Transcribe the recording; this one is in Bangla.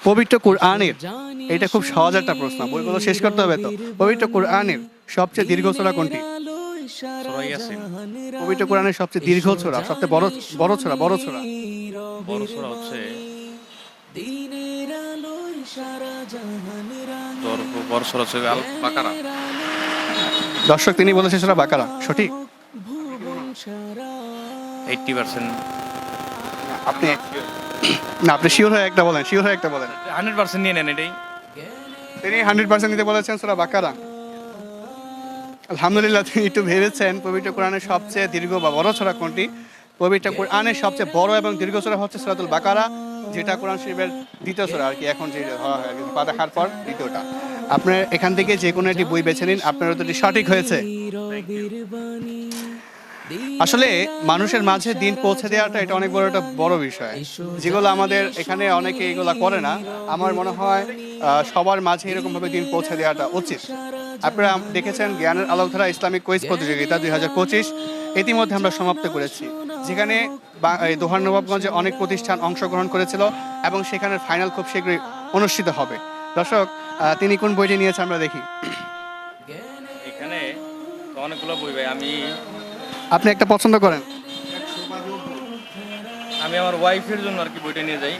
পবিত্র কোরআনের, এটা খুব সহজ একটা প্রশ্ন, বইগুলো শেষ করতে হবে তো। পবিত্র কোরআনের সবচেয়ে দীর্ঘ সূরা কোনটি? সূরা ইয়াসিন। পবিত্র কোরআনের সবচেয়ে দীর্ঘ সূরা, সবচেয়ে বড় বড় সূরা, বড় সূরা। বড় সূরা হচ্ছে বড় সূরা হচ্ছে আল বাকারা। দর্শক তিনি বলেছে সূরা বাকারা, সঠিক? 80%। আপনি না, আপনি শিওর হয়ে একটা বলেন, শিওর হয়ে একটা বলেন। 100% নিয়ে নেন এটাই। তিনি 100% নিতে বলেছেন সূরা বাকারা। আলহামদুলিল্লাহ, তিনি একটু ভেবেছেন পবিত্র কোরআনের সবচেয়ে দীর্ঘ বা বড় সূরা কোনটি। পবিত্র কোরআনের সবচেয়ে বড় এবং দীর্ঘ সূরা হচ্ছে সূরাতুল বাকারা, যেটা কোরআন শরীফের দ্বিতীয় সূরা আর কি, এখন যে ধরা হয় আর কি, ফাতিহার পর দ্বিতীয়টা। আপনার এখান থেকে যে কোনো একটি বই বেছে নিন, আপনার উত্তরটি সঠিক হয়েছে। আসলে মানুষের মাঝে দিন পৌঁছে দেওয়াটা এটা অনেক বড় একটা বড় বিষয়, যেগুলো আমাদের এখানে অনেকে এগুলো করে না। আমার মনে হয় সবার মাঝে এরকমভাবে দিন পৌঁছে দেওয়াটা উচিত। আপনারা দেখেছেন জ্ঞানের আলোকধারা ইসলামিক কুইজ প্রতিযোগিতা 2025 ইতিমধ্যে আমরা সমাপ্ত করেছি, যেখানে দোহার নবাবগঞ্জে অনেক প্রতিষ্ঠান অংশগ্রহণ করেছিল এবং সেখানে ফাইনাল খুব শীঘ্রই অনুষ্ঠিত হবে। দর্শক, তিনি কোন বইটি নিয়েছে আমরা দেখি। এখানে তো অনেকগুলো বই ভাই, আপনি একটা পছন্দ করেন? আমি আমার ওয়াইফের জন্য আর কি বইটা নিয়ে যাই।